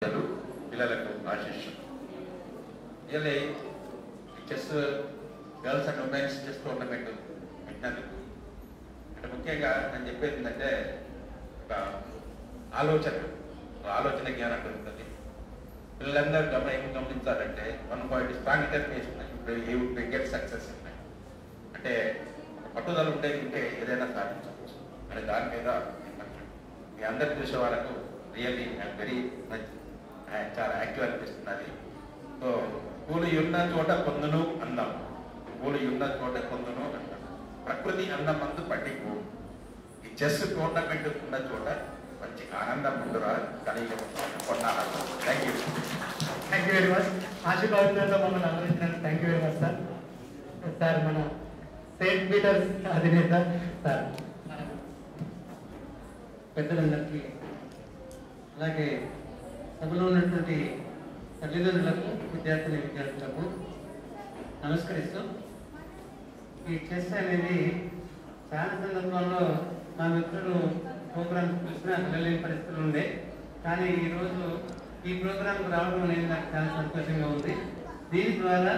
పిల్లలకు ఆశిష్యం really chess girls and womens chess tournament పెట్టినందుకు అంటే ముఖ్యంగా నేను చెప్పేది ఏంటంటే ఒక ఆలోచన జ్ఞానం పెరుగుతుంది. పిల్లలందరూ గమనించాలంటే 1 పాయింట్ స్ట్రాంగ్ డిటర్మినేషన్ ఇప్పుడు గెట్ సక్సెస్ ఉన్నాయి అంటే పట్టుదల ఉంటే ఏదైనా సాధించవచ్చు అని దాని మీద మీ అందరు చూసే వాళ్ళకు రియల్లీ వెరీ చాలా యాక్టివ్ అనిపిస్తున్నది. సో పూలు ఉన్న చోట పొందును అన్నం, పూలు ఉన్న చోట పొందును అన్నం, ప్రకృతి అన్నమందు పట్టిపు ఈ చెస్ టోర్నమెంట్ ఉన్న చోట మంచి ఆనందం ఉంటురా కలిగి కొన్నాను. Thank you very much. ఆశీర్వాదంతో మమ్మల్ని ఆలోచించినందుకు thank you very much sir. Sir మన సెయింట్ పీటర్స్ అధినేత సార్, పెద్దలందరికీ అలాగే సభలో ఉన్నటువంటి తల్లిదండ్రులకు విద్యార్థులకు నమస్కరిస్తూ, ఈ చెస్ అనేది చాలా సందర్భంలో మా మిత్రులు ప్రోగ్రామ్ చూసినా వెళ్ళలేని పరిస్థితులు ఉండే, కానీ ఈరోజు ఈ ప్రోగ్రాంకు రావడం అనేది నాకు చాలా సంతోషంగా ఉంది. దీని ద్వారా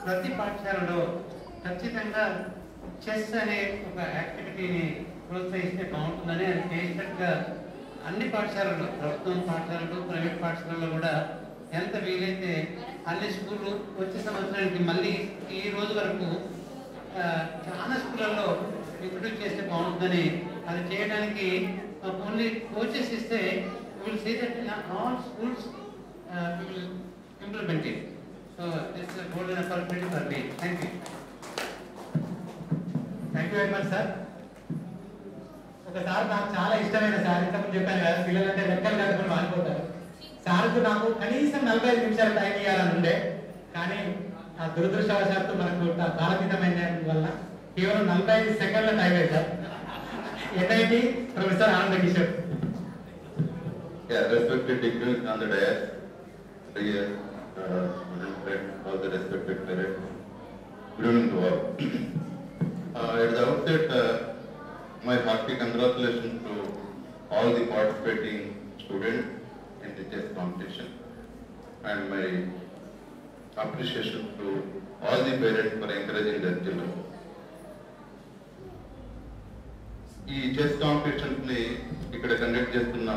ప్రతి పాఠశాలలో ఖచ్చితంగా చెస్ అనే ఒక యాక్టివిటీని ప్రోత్సహిస్తే బాగుంటుందని అది చేసినట్టుగా అన్ని పాఠశాలలు, ప్రభుత్వం పాఠశాలలు, ప్రైవేట్ పాఠశాలలో కూడా ఎంత వీలైతే అన్ని స్కూళ్ళు వచ్చే సంవత్సరానికి మళ్ళీ ఈ రోజు వరకు చాలా స్కూళ్ళల్లో ఇంట్రొడ్యూస్ చేస్తే బాగుంటుందని, అది చేయడానికి ఓన్లీ కోచెస్ ఇస్తే will see that in all schools will implement it. So this is golden opportunity for me. Thank you very much sir. ఒకసారి నాకు చాలా ఇష్టమైన సార్, ఇంతకుముందు చెప్పాను కదా పిల్లలంటే రెక్కలు కట్టుకుని మారిపోతారు. సార్కు నాకు కనీసం 45 నిమిషాలు టైం ఇవ్వాలని ఉండే, కానీ ఆ దురదృష్టవశాత్తు మనకు కాలతీతమైన వల్ల కేవలం 45 సెకండ్ల టైం సార్. ఎన్ఐటి ప్రొఫెసర్ ఆనంద Kishore. Respected dignitaries on the dais, dear friends, all the respected parents, good evening to all. At the outset, my hearty congratulations to all the participating students in the chess competition, and my appreciation to all the parents for encouraging their children. ఈ chess competitions ని ఇక్కడ conduct చేస్తున్న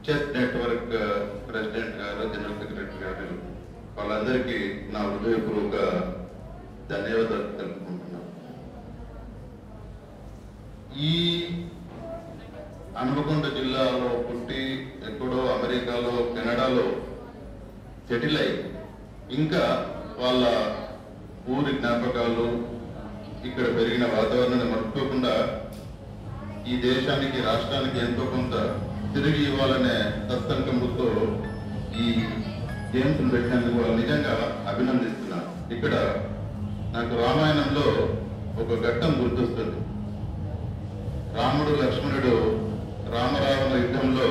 chess network president గారు, general secretary గారు, వాళ్ళందరికీ నా హృదయపూర్వక ధన్యవాదాలు తెలుపుకుంటున్నాను. ఈ హన్మకొండ జిల్లాలో పుట్టి ఎక్కడో అమెరికాలో, కెనడాలో సెటిల్ అయి ఇంకా వాళ్ళ ఊరి జ్ఞాపకాలు, ఇక్కడ పెరిగిన వాతావరణాన్ని మర్చిపోకుండా ఈ దేశానికి, రాష్ట్రానికి ఎంతో కొంత తిరిగి ఇవ్వాలనే సత్సంకల్పంతో ఈ గేమ్స్ పెట్టినందుకు వాళ్ళు నిజంగా అభినందిస్తున్నారు. ఇక్కడ నాకు రామాయణంలో ఒక ఘట్టం గుర్తొస్తుంది. రాముడు లక్ష్మణుడు రామరావణ యుద్ధంలో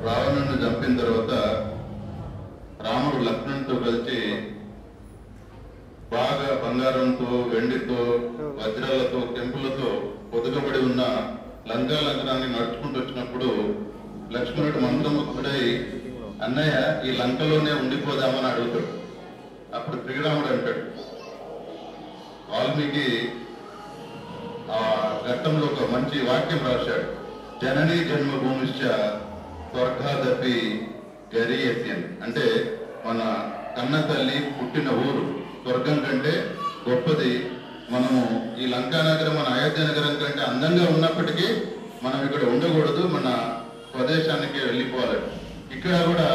రావణుని చంపిన తర్వాత రాముడు లక్ష్మణునితో కలిసి బాగా బంగారంతో, వెండితో, వజ్రాలతో, కెంపులతో పొదగబడి ఉన్న లంకా నగరాన్ని నడుచుకుంటూ వచ్చినప్పుడు లక్ష్మణుడు మంత్రముగ్ధుడై, అన్నయ్య ఈ లంకలోనే ఉండిపోదామని అడుగుతాడు. అప్పుడు శ్రీరాముడు అంటాడు, వాల్మీకి ఆ ఘట్టంలో ఒక మంచి వాక్యం రాశాడు, జననీ జన్మభూమిశ్చ స్వర్గాదపి గరీయస్యన్. అంటే మన కన్న తల్లి పుట్టిన ఊరు స్వర్గం కంటే గొప్పది. మనము ఈ లంకా నగరం, మన అయోధ్య నగరం కంటే అందంగా ఉన్నప్పటికీ మనం ఇక్కడ ఉండకూడదు, మన స్వదేశానికి వెళ్ళిపోవాలి. ఇక్కడ కూడా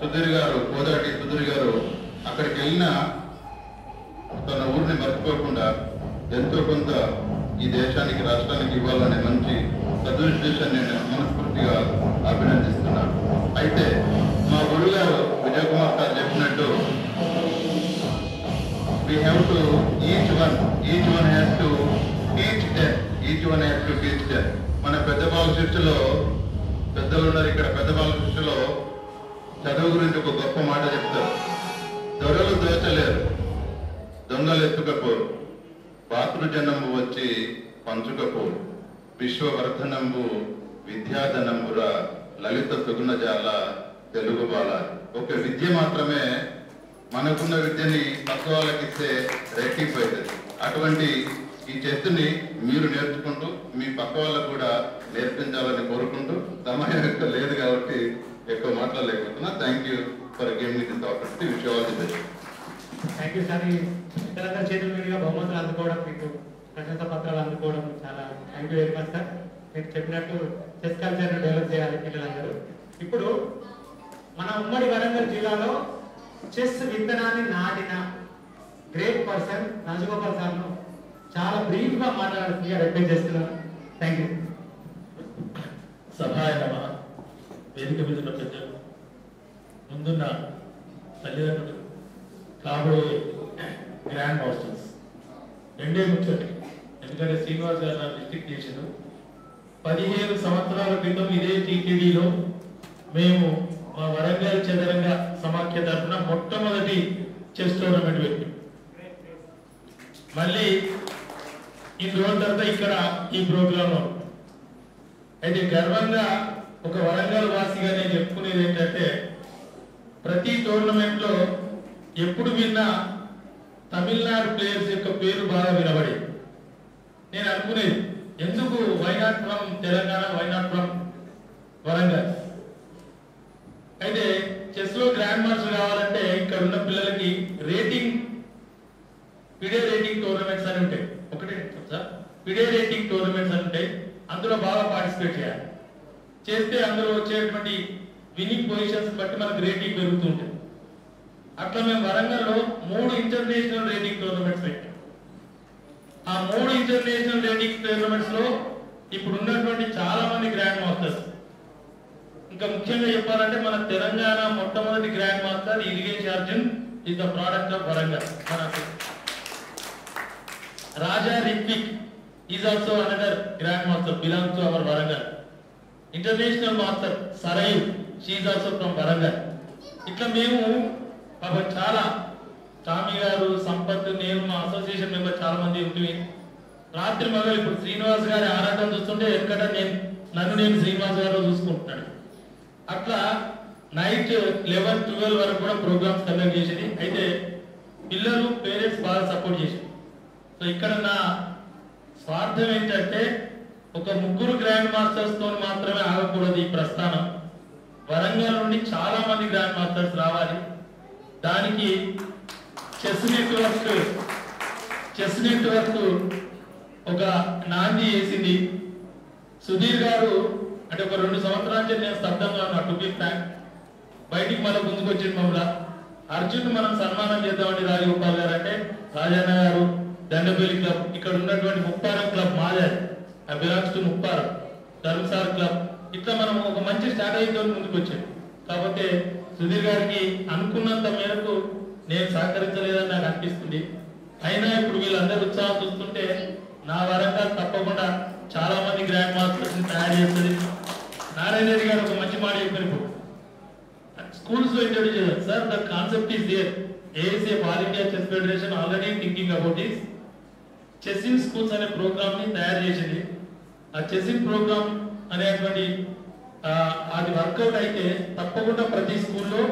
సుధీర్ గారు, కోదాటి సుధీర్ గారు అక్కడికి వెళ్ళిన తన ఊరిని మర్చిపోకుండా ఎంతో కొంత ఈ దేశానికి, రాష్ట్రానికి ఇవ్వాలనే మంచి సదుద్దేశాన్ని నేను మనస్ఫూర్తిగా అభినందిస్తున్నాను. అయితే మా గురువు గారు విజయ్ కుమార్ గారు చెప్పినట్టు we have to each one has to teach them. మన పెద్ద బాల శిక్షలో పెద్దలు ఉన్నారు, ఇక్కడ పెద్ద బాల శిక్షలో చదువు గురించి ఒక గొప్ప మాట చెప్తారు. దొరలు దోచలేరు, దొంగలు ఎత్తుకపోరు, పాతృజనంబు వచ్చి పంచుకపోరు, విశ్వవర్ధనంబు విద్యాధనంబుర లలిత సుగుణజాల తెలుగు బాల. ఒక విద్య మాత్రమే మనకున్న విద్యని పక్క వాళ్ళకి ఇస్తే రెట్టింపు అవుతుంది. అటువంటి ఈ చెస్ని మీరు నేర్చుకుంటూ మీ పక్క వాళ్ళకు కూడా నేర్పించాలని కోరుకుంటూ సమయం ఎక్కువ లేదు కాబట్టి ఎక్కువ మాట్లాడలేకపోతున్నా. Thank you for giving me this opportunity. Wish you all the best. Thank you sir. ఈ పిల్లలందరూ చేతుల మీదుగా బహుమతులు అందుకోవడం, మీకు ప్రశంసా పత్రాలు అందుకోవడం చాలా thank you very much sir. మీరు చెప్పినట్టు చెస్ కల్చర్ను డెవలప్ చేయాలి పిల్లలందరూ. ఇప్పుడు మన ఉమ్మడి వరంగల్ జిల్లాలో చెస్ విత్తనాన్ని నాటిన గ్రేట్ పర్సన్ రాజగోపాల్ సార్ను చాలా బ్రీఫ్గా మాట్లాడాల్సిందిగా రిక్వెస్ట్ చేస్తున్నాను. Thank you. సభాయ నమః. వేదిక మీద ఉన్న పెద్దలు, ముందున్న తల్లిదండ్రులు, కాబోయే గ్రాండ్ మాస్టర్స్, రెండే ముచ్చటి. ఎందుకంటే శ్రీనివాస్ గారు నా డిస్ట్రిక్ట్ చేసిన 15 సంవత్సరాల క్రితం ఇదే టీటీడీలో మేము మా వరంగల్ చదరంగ సమాఖ్య తరఫున మొట్టమొదటి చెస్ టోర్నమెంట్ పెట్టాం. మళ్ళీ ఇన్ని రోజుల తర్వాత ఇక్కడ ఈ ప్రోగ్రాంలో అయితే గర్వంగా ఒక వరంగల్ వాసిగా నేను చెప్పుకునేది ఏంటంటే, ప్రతి టోర్నమెంట్ లో ఎప్పుడు విన్నా తమిళనాడు ప్లేయర్స్ యొక్క పేరు బాగా వినబడేది. నేను అనుకునేది ఎందుకు why not from Telangana, why not from Warangal. అయితే చెస్ లో గ్రాండ్ మాస్టర్ కావాలంటే ఇక్కడ ఉన్న పిల్లలకి రేటింగ్, పిడే రేటింగ్ టోర్నమెంట్స్ అని ఉంటాయి. ఒకటే సార్, పిడే రేటింగ్ టోర్నమెంట్స్ అని ఉంటాయి. అందులో బాగా పార్టిసిపేట్ చేయాలి. చేస్తే అందులో వచ్చేటువంటి విన్నింగ్ పొజిషన్స్ బట్టి మనకు రేటింగ్ పెరుగుతుంటుంది. అట్లా మేము వరంగల్లో 3 ఇంటర్నేషనల్ రేటింగ్ టోర్నమెంట్స్ పెట్టాం. ఆ 3 ఇంటర్నేషనల్ రేటింగ్ టోర్నమెంట్స్ లో ఇప్పుడు ఉన్నటువంటి చాలా మంది గ్రాండ్ మాస్టర్స్, ఇంకా ముఖ్యంగా చెప్పాలంటే మన తెలంగాణ మొట్టమొదటి grand master Erigaisi Arjun is the product of Warangal. Raja Rithvik is also another grand master, belongs to our Warangal. International master Sarayu, she is also from Warangal. ఇట్లా మేము చాలా టామీ గారు, సంపత్, నేను, మా అసోసియేషన్ మెంబర్ చాలా మంది ఉంటుంది. రాత్రి మగలు ఇప్పుడు శ్రీనివాస్ గారి ఆరాటం చూస్తుంటే ఎక్కడ నన్ను నేను శ్రీనివాస్ గారు చూసుకుంటున్నాడు. అట్లా నైట్ 11-12 వరకు కూడా ప్రోగ్రామ్స్ కండక్ట్ చేసేది. అయితే పిల్లలు, పేరెంట్స్ బాగా సపోర్ట్ చేసేది. సో ఇక్కడ నా స్వార్థం ఏంటంటే ఒక 3 గ్రాండ్ మాస్టర్స్ తో మాత్రమే ఆగకూడదు ఈ ప్రస్థానం. వరంగల్ నుండి చాలా మంది గ్రాండ్ మాస్టర్స్ రావాలి. దానికి చెస్ నెట్వర్క్ ఒక నాంది వేసింది. సుధీర్ గారు అంటే ఒక 2 సంవత్సరాల నుంచి నేను స్తబ్దంగా ఉన్నా, టు బి ఫ్రాంక్. బయటికి మళ్ళీ ముందుకు వచ్చింది మమ్మల్ని. అర్జున్ మనం సన్మానం చేద్దామండి రాజగోపాల్ గారు అంటే, రాజన్న గారు, దండపల్లి క్లబ్, ఇక్కడ ఉన్నటువంటి ముప్పారం క్లబ్ మాదే, బిలాంగ్స్ టు ముప్పారం, ధర్మసార్ క్లబ్, ఇట్లా మనం ఒక మంచి స్ట్రాటజీతో ముందుకు వచ్చాం. కాకపోతే సుధీర్ గారికి అనుకున్నంత మేరకు నేను సహకరించలేదని నాకు అనిపిస్తుంది. అయినా ఇప్పుడు వీళ్ళందరూ ఉత్సాహం చూస్తుంటే నా వరంగల్ తప్పకుండా చాలా మంది గ్రాండ్ మాస్టర్స్ తయారు చేస్తుంది. నారాయణ రెడ్డి గారు ఒక మంచి మాట చెప్పారు, ఇప్పుడు స్కూల్స్ లో ఇంట్రడ్యూస్ చేశారు. Sir the concept is there. As a All India Chess Federation already thinking about this. Chess in schools అనే ప్రోగ్రామ్ ని తయారు చేసింది. ఆ చెస్ ఇన్ ప్రోగ్రామ్ అనేటువంటి అది వర్కౌట్ అయితే తప్పకుండా ప్రతి స్కూల్లో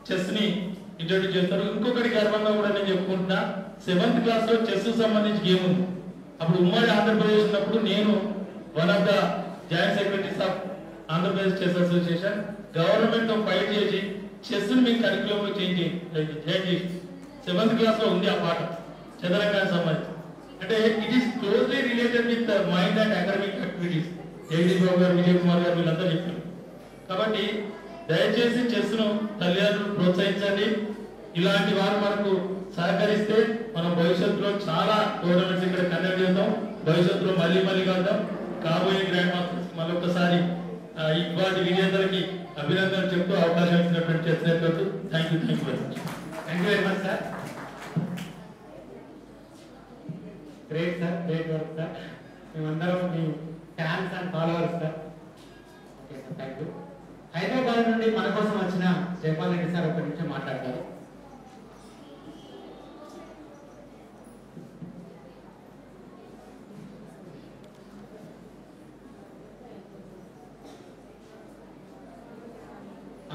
చెస్ ని ఇంట్రడ్యూస్ చేస్తారు. ఇంకొకటి గర్వంగా కూడా నేను చెప్పుకుంటున్నా, 7th క్లాస్ లో చెస్ సంబంధించి గేమ్ ఉంది. అప్పుడు ఉమ్మడి ఆంధ్రప్రదేశ్ ఉన్నప్పుడు నేను one of the joint secretaries of Andhra Pradesh chess association. Government తో ఫైట్ చేసి చెస్ ని మీ కరికులం లో చేంజ్ చేసి 7th క్లాస్ లో ఉంది ఆ పాట, చదరంగానికి సంబంధించి. అంటే it is closely related with mind and academic activities. Jagadish Babu గారు, విజయ్ కుమార్ గారు వీళ్ళంతా చెప్పారు. కాబట్టి దయచేసి చెస్ ను తల్లిదండ్రులు ప్రోత్సహించండి. ఇలాంటి వారు మనకు సహకరిస్తే మనం భవిష్యత్తులో చాలా టోర్నమెంట్స్ ఇక్కడ కండక్ట్ చేద్దాం. భవిష్యత్తులో మళ్ళీ కలుద్దాం. కాబోయే గ్రాండ్ మాస్టర్స్ మరొకసారి ఇవాటి విజేతలకి అభినందనలు చెప్తూ అవకాశం ఇచ్చినటువంటి chess network thank you very much. Thank you very much sir. Great sir, great work sir. మేమందరం మీ fans and followers sir. Okay sir, thank you. Hyderabad నుండి మన కోసం వచ్చిన జయపాల్ రెడ్డి సార్ ఒక నిమిషం మాట్లాడతారు.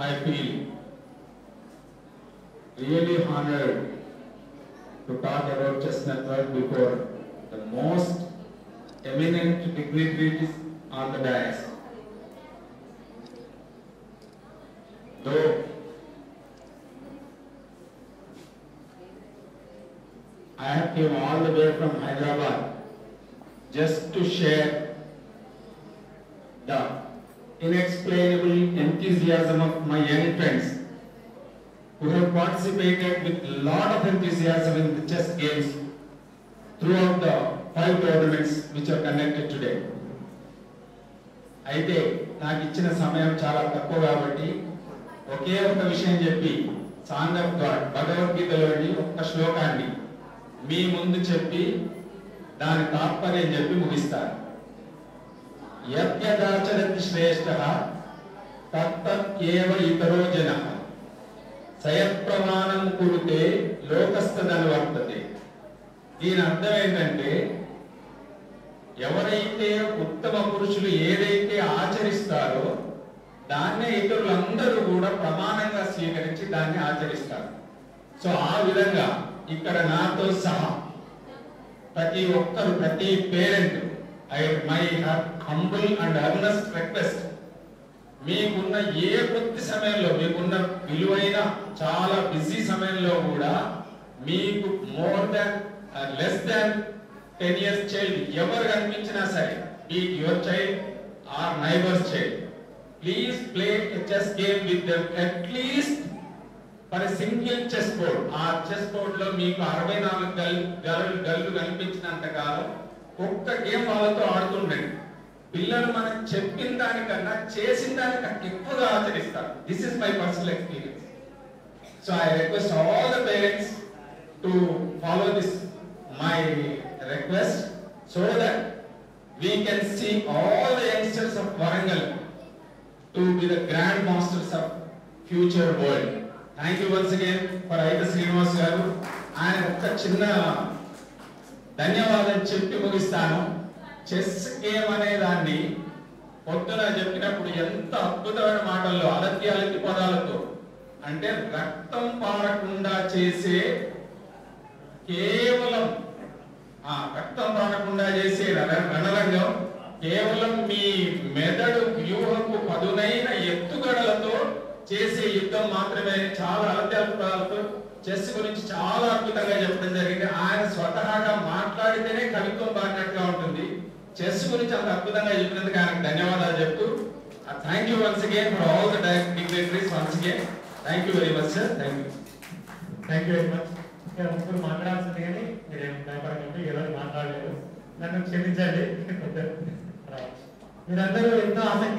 I feel really honored to talk about chess network before the most eminent dignitaries on the dais. Though I have come all the way from Hyderabad just to share the inexplainable enthusiasm of my young friends who have participated with a lot of enthusiasm in the chess games throughout the 5 tournaments which are conducted today. అయితే నాకు ఇచ్చిన సమయం చాలా తక్కువ కాబట్టి ఒకే ఒక విషయం చెప్పి సాంగ్ ఆఫ్ గాడ్ భగవద్గీతలోని ఒక శ్లోకాన్ని మీ ముందు చెప్పి దాని తాత్పర్యం చెప్పి ముగిస్తారు. యద్యదాచరతి శ్రేష్ఠః తత్తేవ ఇతరో జనః సయత్ప్రమాణం కురుతే లోకస్తదనువర్తతే. దీని అర్థం ఏంటంటే ఎవరైతే ఉత్తమ పురుషులు ఏదైతే ఆచరిస్తారో దాన్నే ఇతరులందరూ కూడా ప్రమాణంగా స్వీకరించి దాన్ని ఆచరిస్తారు. సో ఆ విధంగా ఇక్కడ నాతో సహా ప్రతి ఒక్కరు, ప్రతి parent, my humble and earnest request, మీకున్న ఏ కొద్ది సమయంలో, మీకున్న విలువైన చాలా బిజీ సమయంలో కూడా మీకు more than less than 10 years child ఎవరు కనిపించినా సరే, be your child or neighbours child, please play a chess game with them at least for a single chess board. ఆ చెస్ బోర్డ్ లో మీకు 64 గల్లు కనిపించినంత కాలం ఒక్క గేమ్ వాళ్ళతో ఆడుతుండండి. పిల్లలు మనం చెప్పిన దానికన్నా చేసిన దానికన్నా ఎక్కువగా ఆచరిస్తారు. This is my personal experience. So I request all the parents to follow this my request so that we can see all the youngsters of Warangal to be the grand masters of future world. Thank you once again for Aida Srinivas garu. ఆయన ఒక చిన్న ధన్యవాదాలు చెప్పి ముగిస్తాను. Chess game అనే దాన్ని పొద్దున చెప్పినప్పుడు ఎంత అద్భుతమైన మాటల్లో అలతి పదాలతో, అంటే రక్తం పారకుండా చేసే కేవలం రక్తం పారకుండా చేసే రణరంగం, కేవలం మీ మెదడు వ్యూహపు పదునైన ఎత్తుగడలతో చేసే యుద్ధం మాత్రమే. చాలా అలత్యాలతో చెస్ గురించి చాలా అద్భుతంగా చెప్పడం జరిగింది. ఆయన స్వతహాగా మాట్లాడితేనే కవిత్వం పాడినట్టుగా ఉంటుంది. చెస్ గురించి అంత అద్భుతంగా చెప్పినందుకు ఆయనకు ధన్యవాదాలు చెప్తూ, thank you once again for all the dignitaries once again. Thank you very much sir. Thank you very much. ముగ్గురు మాట్లాడాల్సింది కానీ మీరేం భయపడకండి, ఈరోజు మాట్లాడలేదు, నన్ను క్షమించండి. మీరందరూ ఎంతో ఆసక్తి